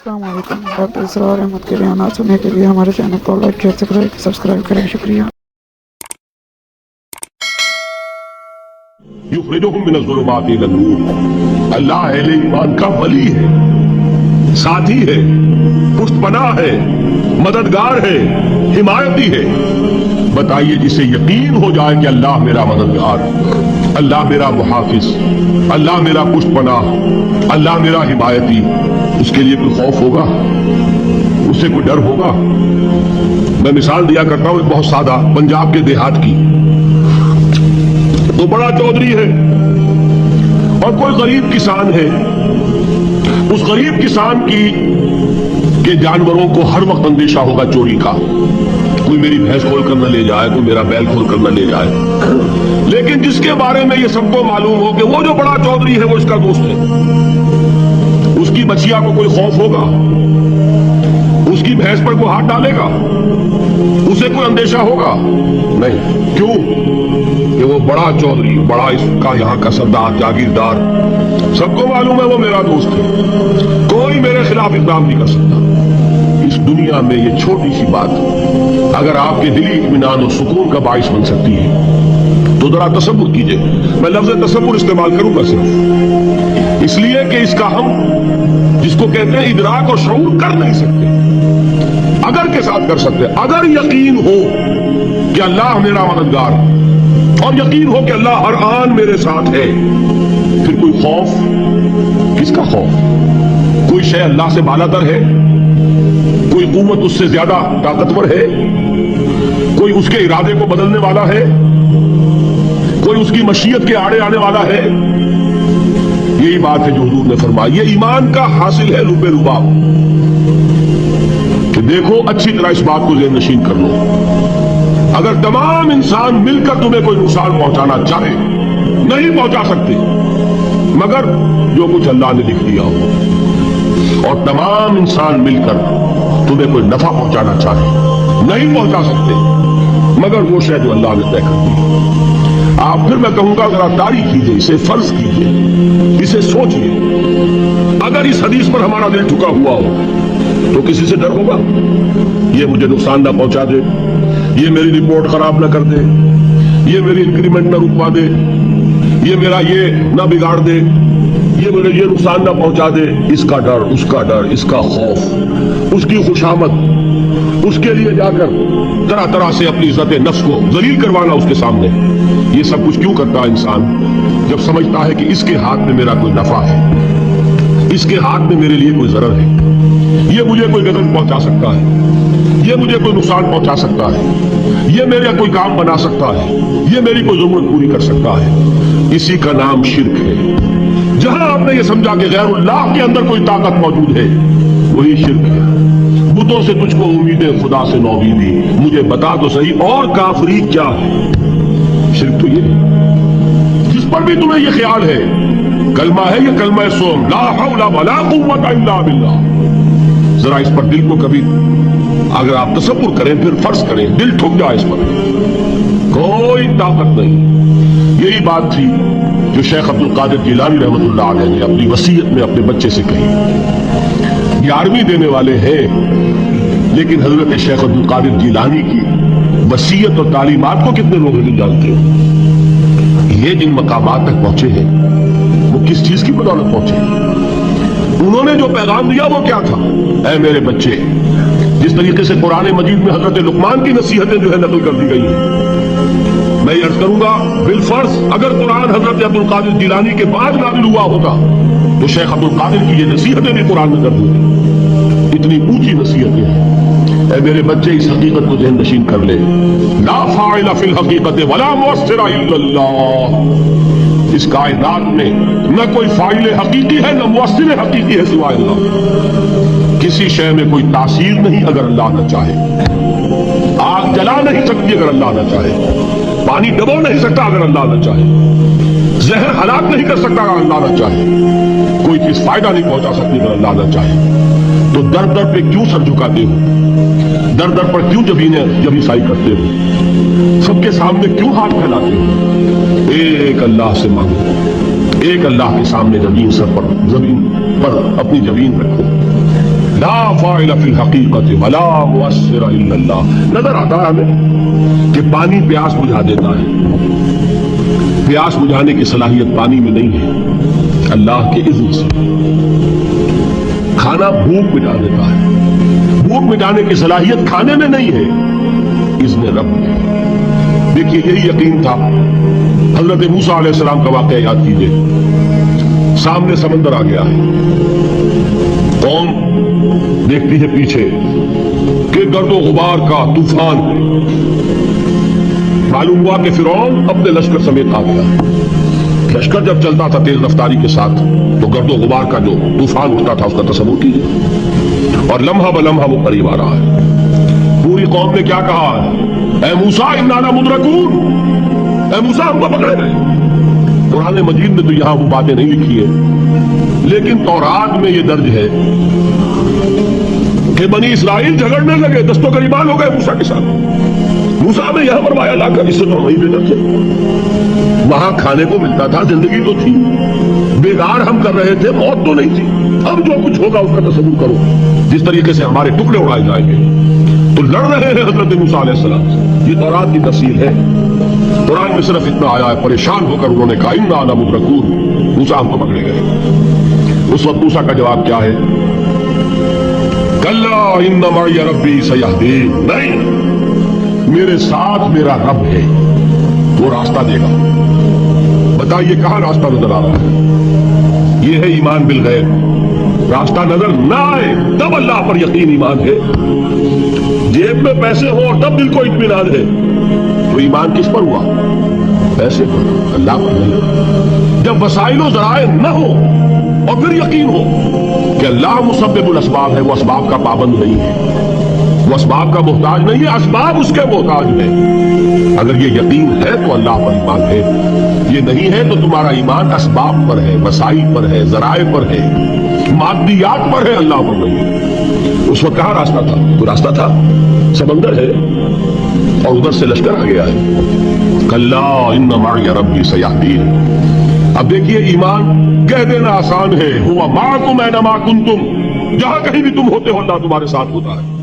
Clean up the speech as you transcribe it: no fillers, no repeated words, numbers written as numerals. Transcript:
السلام علیکم، ڈاکٹر اسرار احمد کے بیانات سننے کے لیے ہمارے چینل کو لائک شیئر سبسکرائب کریں، شکریہ۔ یخرجہم من الظلمات الی النور، اللہ اہل ایمان کا ولی ہے، ساتھی ہے، پشت پناہ ہے، مددگار ہے، حمایتی ہے۔ بتائیے جسے یقین ہو جائے کہ اللہ میرا مددگار، اللہ میرا محافظ، اللہ میرا پشت پناہ، اللہ میرا حمایتی، اس کے لیے کوئی خوف ہوگا؟ اس سے کوئی ڈر ہوگا؟ میں مثال دیا کرتا ہوں ایک بہت سادہ پنجاب کے دیہات کی۔ تو بڑا چودھری ہے اور کوئی غریب کسان ہے۔ اس غریب کسان کے جانوروں کو ہر وقت اندیشہ ہوگا چوری کا، کوئی میری بھینس کھول کر نہ لے جائے، کوئی میرا بیل کھول کر نہ لے جائے۔ لیکن جس کے بارے میں یہ سب کو معلوم ہو کہ وہ جو بڑا چودھری ہے وہ اس کا دوست ہے، اس کی بچیا کو کوئی خوف ہوگا؟ اس کی بھینس پر کوئی ہاتھ ڈالے گا؟ اسے کوئی اندیشہ ہوگا؟ نہیں۔ کیوں؟ کہ وہ بڑا چودھری، بڑا اس کا یہاں کا سردار، جاگیردار، سب کو معلوم ہے وہ میرا دوست ہے، کوئی میرے خلاف اقدام نہیں کر سکتا۔ اس دنیا میں یہ چھوٹی سی بات اگر آپ کے دلی اطمینان اور سکون کا باعث بن سکتی ہے تو ذرا تصور کیجئے۔ میں لفظ تصور استعمال کروں گا صرف اس لیے کہ اس کا ہم جس کو کہتے ہیں ادراک اور شعور کر نہیں سکتے، اگر کے ساتھ کر سکتے۔ اگر یقین ہو کہ اللہ میرا مددگار اور یقین ہو کہ اللہ ہر آن میرے ساتھ ہے، پھر کوئی خوف؟ کس کا خوف؟ کوئی شے اللہ سے بالا تر ہے؟ کوئی قوت اس سے زیادہ طاقتور ہے؟ کوئی اس کے ارادے کو بدلنے والا ہے؟ کوئی اس کی مشیت کے آڑے آنے والا ہے؟ یہی بات ہے جو حضور نے فرمائی، یہ ایمان کا حاصل ہے لب رباب، کہ دیکھو اچھی طرح اس بات کو ذہن نشین کر لو۔ اگر تمام انسان مل کر تمہیں کوئی نقصان پہنچانا چاہے، نہیں پہنچا سکتے مگر جو کچھ اللہ نے لکھ دیا ہو، اور تمام انسان مل کر تمہیں کوئی نفع پہنچانا چاہے، نہیں پہنچا سکتے مگر وہ شے جو اللہ نے طے کر دی۔ آپ پھر میں کہوں گا ذرا تاریخ کیجئے، اسے فرض کیجئے، اسے سوچئے۔ اگر اس حدیث پر ہمارا دل ٹھکا ہوا ہو تو کسی سے ڈر ہوگا؟ یہ مجھے نقصان نہ پہنچا دے، یہ میری رپورٹ خراب نہ کر دے، یہ میری انکریمنٹ نہ رکوا دے، یہ میرا یہ نہ بگاڑ دے، یہ مجھے یہ نقصان نہ پہنچا دے۔ اس کا ڈر، اس کا ڈر، اس کا خوف، اس کی خوشامد، اس کے لیے جا کر طرح طرح سے اپنی عزت نفس کو ذلیل کروانا اس کے سامنے، یہ سب کچھ کیوں کرتا ہے انسان؟ جب سمجھتا ہے کہ اس کے ہاتھ میں میرا کوئی نفع ہے، اس کے ہاتھ میں میرے لیے کوئی ضرر ہے، یہ مجھے کوئی غضب پہنچا سکتا ہے، یہ مجھے کوئی نقصان پہنچا سکتا ہے، یہ میرا کوئی کام بنا سکتا ہے، یہ میری کوئی ضرورت پوری کر سکتا ہے، اسی کا نام شرک ہے۔ جہاں آپ نے یہ سمجھا کہ غیر اللہ کے اندر کوئی طاقت موجود ہے، وہی شرک ہے۔ بتوں سے تجھ کو امید ہے، خدا سے نومیدی، مجھے بتا تو صحیح اور کافری کیا ہے؟ شرک تو یہ ہے۔ جس پر بھی تمہیں یہ خیال ہے کلمہ ہے، یہ کلمہ سوم، لا حول ولا قوت الا باللہ، ذرا اس پر دل کو کبھی اگر آپ تصور کریں، پھر فرض کریں، دل ٹھک جائے اس پر، کوئی طاقت نہیں۔ یہی بات تھی جو شیخ عبد القادر جیلانی رحمۃ اللہ علیہ نے اپنی وصیت میں اپنے بچے سے کہی۔ 11ویں دینے والے ہیں، لیکن حضرت شیخ عبد القادر جیلانی کی وصیت اور تعلیمات کو کتنے لوگ نہیں جانتے ہیں؟ یہ جن مقامات تک پہنچے ہیں وہ کس چیز کی بدولت پہنچے ہیں؟ انہوں نے جو پیغام دیا وہ کیا تھا؟ اے میرے بچے، جس طریقے سے قرآن مجید میں حضرت لقمان کی نصیحتیں جو ہے نقل کر دی گئی ہیں، میں یہ عرض کروں گا بالفرض اگر قرآن حضرت عبد القادر جیلانی کے بعد نازل ہوا ہوتا تو شیخ عبد القادر کی یہ نصیحتیں بھی قرآن میں درج ہوتی۔ اتنی اونچی نصیحتیں ہیں۔ اے میرے بچے، اس حقیقت کو ذہن نشین کر لے، لا فاعل فی الحقیقت ولا مؤثر الا اللہ۔ اس کائنات میں نہ کوئی فاعل حقیقی ہے، نہ مؤثر حقیقی ہے سوائے اللہ۔ کسی شے میں کوئی تاثیر نہیں اگر اللہ نہ چاہے، آگ جلا نہیں سکتی اگر اللہ نہ چاہے، پانی ڈبو نہیں سکتا اگر اللہ نہ چاہے، زہر ہلاک نہیں کر سکتا اگر اللہ نہ چاہے، کوئی چیز فائدہ نہیں پہنچا سکتی اگر اللہ نہ چاہے۔ تو در در پہ کیوں سر جھکاتے ہو؟ در در پر کیوں جبیسائی کرتے ہو؟ سب کے سامنے کیوں ہاتھ پھیلاتے ہو؟ ایک اللہ سے مانگو، ایک اللہ کے سامنے زمین پر اپنی جبین رکھو، لا فاعل فی الحقیقت ولا مؤثر الا اللہ. نظر آتا ہے ہمیں کہ پانی پیاس بجھا دیتا ہے. پیاس بجھانے کی صلاحیت پانی میں نہیں ہے، اللہ کے اذن سے. کھانا بھوک مٹا دیتا ہے، بھوک مٹانے کی صلاحیت کھانے میں نہیں ہے، اذن رب میں. دیکھیے یہی یقین تھا. حضرت موسیٰ علیہ السلام کا واقعہ یاد کیجیے. سامنے سمندر آ گیا ہے، قوم دیکھتی ہے پیچھے کہ گرد و غبار کا طوفان ہے. معلوم ہوا کہ فرعون اپنے لشکر سمیت آ گیا. لشکر جب چلتا تھا تیز رفتاری کے ساتھ تو گرد و غبار کا جو طوفان اٹھتا تھا اس کا تصور کیجیے. اور لمحہ بلمحہ وہ قریب آ رہا ہے. پوری قوم نے کیا کہا ہے؟ اے موسیٰ انا لمدرکون، اے موسیٰ ہم کو پکڑے گئے. قرآن مجید میں تو یہاں وہ باتیں نہیں لکھی ہے، لیکن تورات میں یہ درج ہے کہ بنی اسرائیل جھگڑنے لگے، دست و گریبان ہو گئے موسیٰ کے ساتھ. موسیٰ نے یہاں فرمایا لا کر اس سے تو ہم ہی بے در تھے. وہاں کھانے کو ملتا تھا، زندگی تو تھی، بیگار ہم کر رہے تھے، موت تو نہیں تھی. اب جو کچھ ہوگا اس کا تصور کرو، جس طریقے سے ہمارے ٹکڑے اڑائے جائیں گے. تو لڑ رہے ہیں حضرت موسیٰ علیہ السلام سے. یہ تورات کی تفصیل ہے. قرآن میں صرف اتنا آیا ہے، پریشان ہو کر انہوں نے کہا انا لمدرکون، موسیٰ ہم کو پکڑے گئے. اس وقت موسیٰ کا جواب کیا ہے؟ کلا ان معی ربی سیہدین. نہیں، میرے ساتھ میرا رب ہے، وہ راستہ دے گا. بتائیے کہاں راستہ نظر آ رہا ہے؟ یہ ہے ایمان بالغیب. راستہ نظر نہ آئے تب اللہ پر یقین ایمان ہے. جیب میں پیسے ہوں تب دل کو اطمینان ہے. تو ایمان کس پر ہوا؟ پیسے پر، اللہ پر نہیں. جب وسائل و ذرائع نہ ہو اور پھر یقین ہو کہ اللہ مسبب الاسباب ہے، وہ اسباب کا پابند نہیں ہے، وہ اسباب کا محتاج نہیں ہے، اسباب اس کے محتاج ہیں. اگر یہ یقین ہے تو اللہ پر ایمان ہے. یہ نہیں ہے تو تمہارا ایمان اسباب پر ہے، وسائل پر ہے، ذرائع پر ہے، مادیات پر ہے، اللہ پر نہیں. اس وقت کہاں راستہ تھا؟ تو راستہ تھا سمندر ہے اور ادھر سے لشکر آ گیا ہے. کلا ان معی ربی سیہدین. اب دیکھیے ایمان کہہ دینا آسان ہے، ہوا معکم اینما کنتم، جہاں کہیں بھی تم ہوتے ہو اللہ تمہارے ساتھ ہوتا ہے.